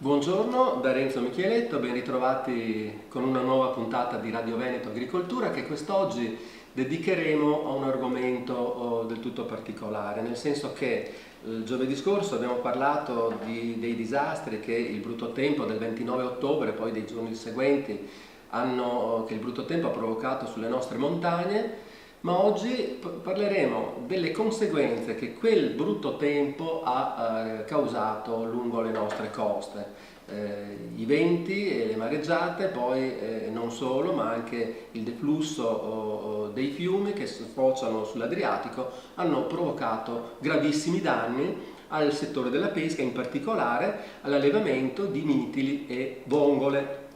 Buongiorno da Renzo Micheletto, ben ritrovati con una nuova puntata di Radio Veneto Agricoltura che quest'oggi dedicheremo a un argomento del tutto particolare, nel senso che giovedì scorso abbiamo parlato dei disastri che il brutto tempo del 29 ottobre e poi dei giorni seguenti che il brutto tempo ha provocato sulle nostre montagne. Ma oggi parleremo delle conseguenze che quel brutto tempo ha causato lungo le nostre coste. I venti e le mareggiate, poi non solo, ma anche il deflusso dei fiumi che sfociano sull'Adriatico hanno provocato gravissimi danni al settore della pesca, in particolare all'allevamento di mitili e vongole.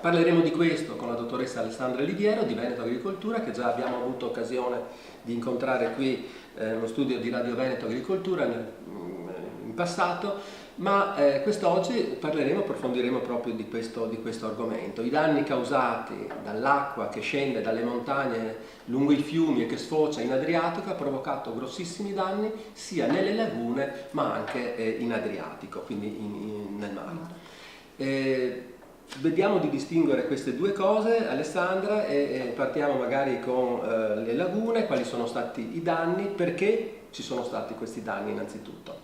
Parleremo di questo con la dottoressa Alessandra Liviero di Veneto Agricoltura, che già abbiamo avuto occasione di incontrare qui nello studio di Radio Veneto Agricoltura in passato, ma quest'oggi approfondiremo proprio di questo argomento. I danni causati dall'acqua che scende dalle montagne lungo i fiumi e che sfocia in Adriatico ha provocato grossissimi danni sia nelle lagune ma anche in Adriatico, quindi nel mare. Vediamo di distinguere queste due cose, Alessandra, e partiamo magari con le lagune, quali sono stati i danni, perché ci sono stati questi danni innanzitutto.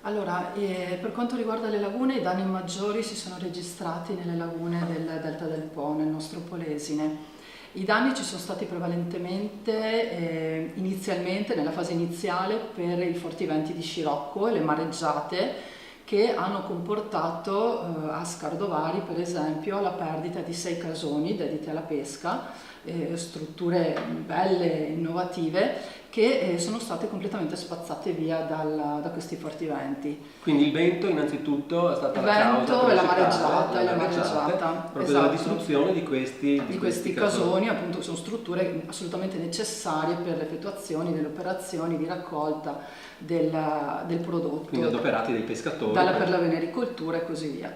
Allora, per quanto riguarda le lagune, i danni maggiori si sono registrati nelle lagune del Delta del Po, nel nostro Polesine. I danni ci sono stati prevalentemente, inizialmente, nella fase iniziale, per i forti venti di scirocco e le mareggiate, che hanno comportato a Scardovari, per esempio, la perdita di 6 casoni dediti alla pesca, strutture belle, innovative, che sono state completamente spazzate via da questi forti venti. Quindi il vento innanzitutto è stata la causa e la mareggiata proprio della distruzione di questi casoni, appunto, sono strutture assolutamente necessarie per l'effettuazione delle operazioni di raccolta del prodotto. Quindi adoperati dai pescatori. Per la venericoltura e così via.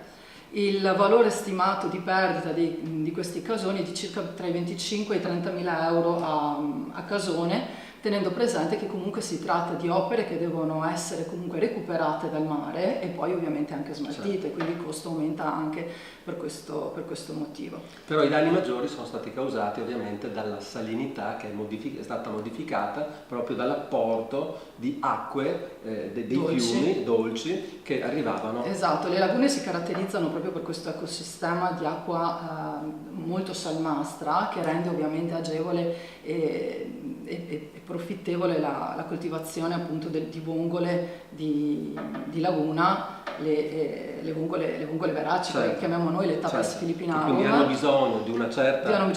Il valore stimato di perdita di questi casoni è di circa tra i 25 e i 30.000 euro a casone, tenendo presente che comunque si tratta di opere che devono essere comunque recuperate dal mare e poi ovviamente anche smaltite, certo. Quindi il costo aumenta anche per questo motivo. Però i danni maggiori sono stati causati ovviamente dalla salinità che è stata modificata proprio dall'apporto di acque dei fiumi dolci che arrivavano. Esatto, le lagune si caratterizzano proprio per questo ecosistema di acqua molto salmastra che rende ovviamente agevole e profittevole la coltivazione appunto di vongole di laguna, le vongole veraci, certo. Che chiamiamo noi le Tapas filippinarum. Quindi hanno bisogno di una certa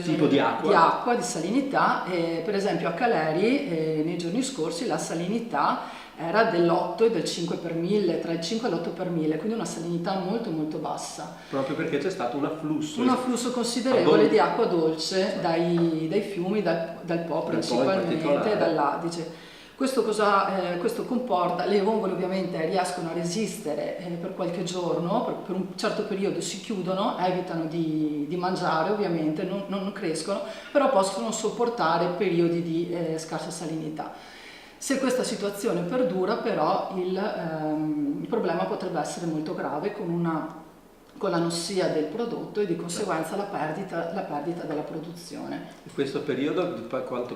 tipo di acqua, di salinità. Per esempio a Caleri nei giorni scorsi la salinità era dell'8 e del 5 per 1000, tra il 5 e l'8 per 1000, quindi una salinità molto molto bassa. Proprio perché c'è stato un afflusso. Un afflusso considerevole di acqua dolce dai fiumi, dal Po principalmente, dall'Adige. Questo comporta? Le vongole ovviamente riescono a resistere per qualche giorno, per un certo periodo si chiudono, evitano di mangiare ovviamente, non crescono, però possono sopportare periodi di scarsa salinità. Se questa situazione perdura però il problema potrebbe essere molto grave con l'anossia del prodotto e di conseguenza la perdita della produzione. In questo periodo quanto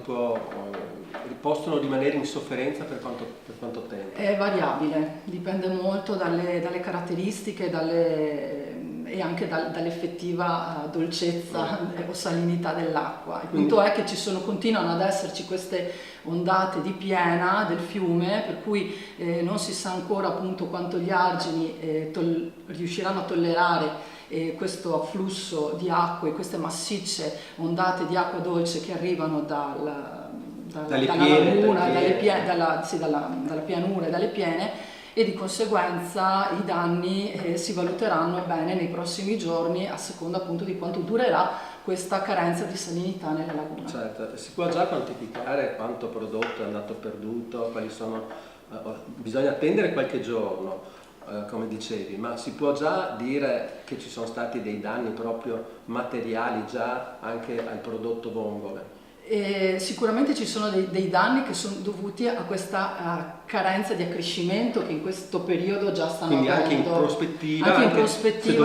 possono rimanere in sofferenza per quanto tempo? È variabile, dipende molto dalle caratteristiche e anche dall'effettiva dolcezza o salinità dell'acqua. Il punto è che continuano ad esserci queste ondate di piena del fiume, per cui non si sa ancora appunto quanto gli argini riusciranno a tollerare questo afflusso di acque, queste massicce ondate di acqua dolce che arrivano dalla pianura e dalle piene, e di conseguenza i danni si valuteranno bene nei prossimi giorni a seconda appunto di quanto durerà questa carenza di salinità nelle lagune. Certo, si può già quantificare quanto prodotto è andato perduto, bisogna attendere qualche giorno, come dicevi, ma si può già dire che ci sono stati dei danni proprio materiali già anche al prodotto vongole? Sicuramente ci sono dei danni che sono dovuti a questa carenza di accrescimento che in questo periodo già stanno avendo. Quindi anche in prospettiva, se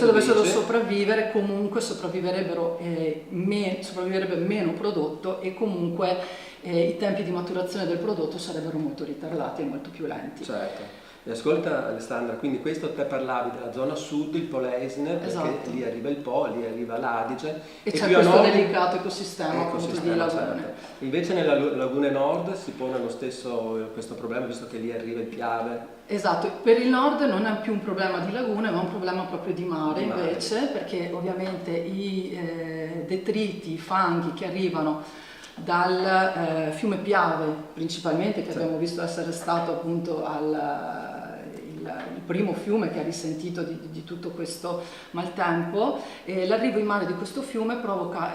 dovessero sopravvivere, comunque sopravviverebbe meno prodotto e comunque i tempi di maturazione del prodotto sarebbero molto ritardati e molto più lenti. Certo. E ascolta Alessandra, quindi questo te parlavi della zona sud, il Polesine, perché esatto. Lì arriva il Po, lì arriva l'Adige. E c'è questo delicato ecosistema appunto di lagune. Certo. Invece nelle lagune nord si pone lo stesso questo problema, visto che lì arriva il Piave. Esatto, per il nord non è più un problema di lagune, ma un problema proprio di mare invece, perché ovviamente i detriti, i fanghi che arrivano dal fiume Piave principalmente, che abbiamo visto essere stato appunto il primo fiume che ha risentito di tutto questo maltempo, l'arrivo in mare di questo fiume provoca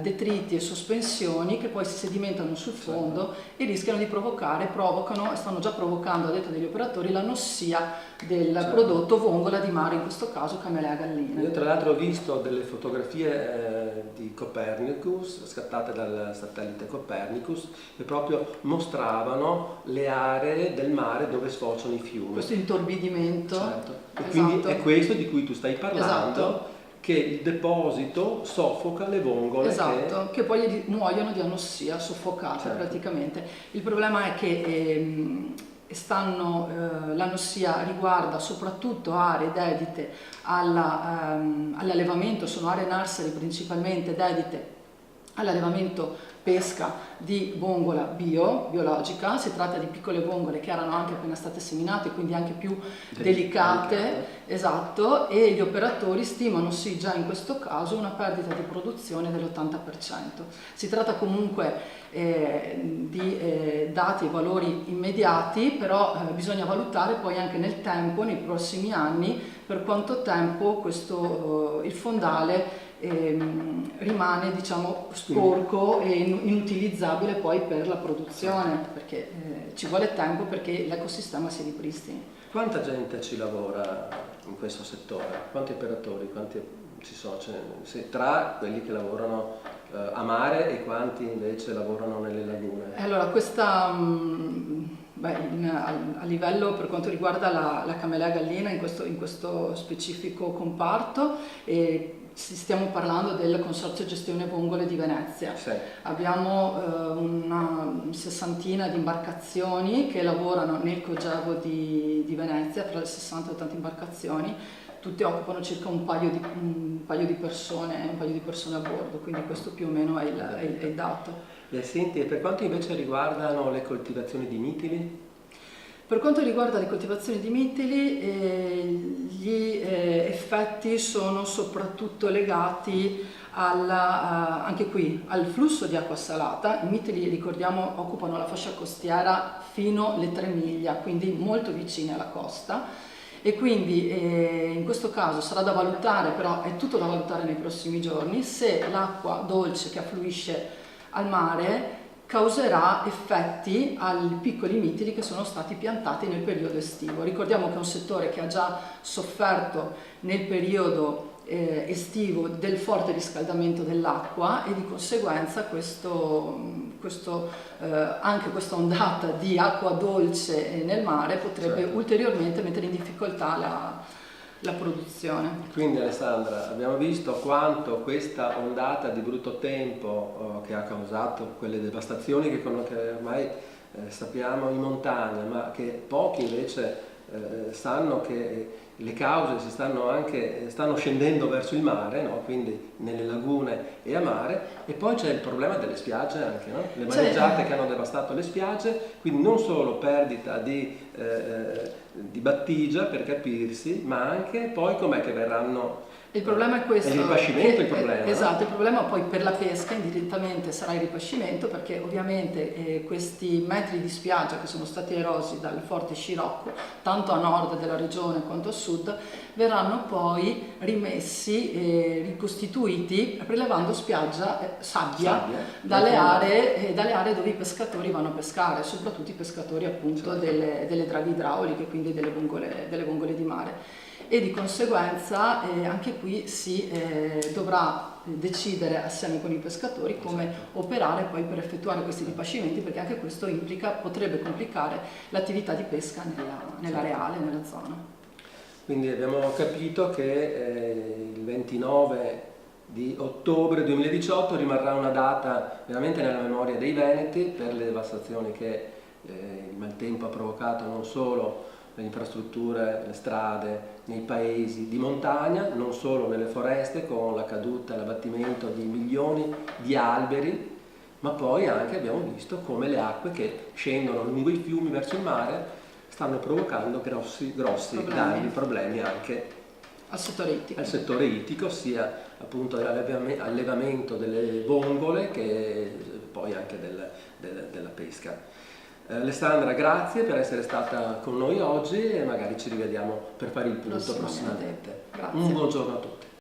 detriti e sospensioni che poi si sedimentano sul fondo e rischiano di provocano e stanno già provocando, a detta degli operatori, l'anossia del prodotto vongola di mare, in questo caso Camelea gallina. Io tra l'altro ho visto delle fotografie di Copernicus scattate dal satellite Copernicus che proprio mostravano le aree del mare dove sfociano i fiumi. Questo intorbidimento. Certo. E esatto. Quindi è questo di cui tu stai parlando. Esatto. Che il deposito soffoca le vongole. Esatto, che poi muoiono di anossia, soffocate certo. Praticamente. Il problema è che l'anossia riguarda soprattutto aree dedite all'allevamento, sono aree nursery principalmente dedite all'allevamento pesca di vongola biologica. Si tratta di piccole vongole che erano anche appena state seminate, quindi anche più delicate. Esatto, e gli operatori stimano sì già in questo caso una perdita di produzione dell'80%. Si tratta comunque di dati e valori immediati, però bisogna valutare poi anche nel tempo, nei prossimi anni, per quanto tempo il fondale rimane, diciamo, sporco e inutilizzabile poi per la produzione, perché ci vuole tempo perché l'ecosistema si ripristini. Quanta gente ci lavora in questo settore? Quanti operatori? Quanti ci sono? Tra quelli che lavorano a mare e quanti invece lavorano nelle lagune? Allora, questa a livello per quanto riguarda la Camelea gallina in questo specifico comparto, stiamo parlando del Consorzio Gestione Vongole di Venezia. Sì. Abbiamo una sessantina di imbarcazioni che lavorano nel cogevo di Venezia, tra le 60 e 80 imbarcazioni, tutte occupano circa un paio di persone a bordo, quindi questo più o meno è il dato. Senti, e per quanto invece riguardano le coltivazioni di mitili? Per quanto riguarda le coltivazioni di mitili, gli effetti sono soprattutto legati anche qui al flusso di acqua salata. I mitili, ricordiamo, occupano la fascia costiera fino alle 3 miglia, quindi molto vicini alla costa, e quindi in questo caso sarà da valutare, però è tutto da valutare nei prossimi giorni, se l'acqua dolce che affluisce al mare causerà effetti ai piccoli mitili che sono stati piantati nel periodo estivo. Ricordiamo che è un settore che ha già sofferto nel periodo estivo del forte riscaldamento dell'acqua e di conseguenza anche questa ondata di acqua dolce nel mare potrebbe certo. Ulteriormente mettere in difficoltà la produzione. Quindi Alessandra, abbiamo visto quanto questa ondata di brutto tempo che ha causato quelle devastazioni che ormai sappiamo in montagna, ma che pochi invece sanno che le cause stanno scendendo verso il mare, no? Quindi nelle lagune e a mare, e poi c'è il problema delle spiagge anche, no? Le mareggiate che hanno devastato le spiagge, quindi non solo perdita di battigia, per capirsi, ma anche poi com'è che verranno. Il problema è questo. È il ripascimento il problema. Esatto, il problema poi per la pesca indirettamente sarà il ripascimento, perché ovviamente questi metri di spiaggia che sono stati erosi dal forte scirocco, tanto a nord della regione quanto a sud, verranno poi rimessi e ricostituiti prelevando sabbia dalle aree dove i pescatori vanno a pescare, soprattutto i pescatori appunto delle draghe idrauliche, quindi delle vongole di mare. e di conseguenza anche qui si dovrà decidere assieme con i pescatori come operare poi per effettuare questi ripascimenti, perché anche questo potrebbe complicare l'attività di pesca nell'areale, nella zona. Quindi abbiamo capito che il 29 di ottobre 2018 rimarrà una data veramente nella memoria dei veneti per le devastazioni che il maltempo ha provocato non solo le infrastrutture, le strade, nei paesi di montagna, non solo nelle foreste con la caduta e l'abbattimento di milioni di alberi, ma poi anche abbiamo visto come le acque che scendono lungo i fiumi verso il mare stanno provocando grossi problemi anche al settore ittico, sia appunto all'allevamento delle vongole che poi anche della pesca. Alessandra, grazie per essere stata con noi oggi e magari ci rivediamo per fare il punto prossimamente. Grazie. Un buon giorno a tutti.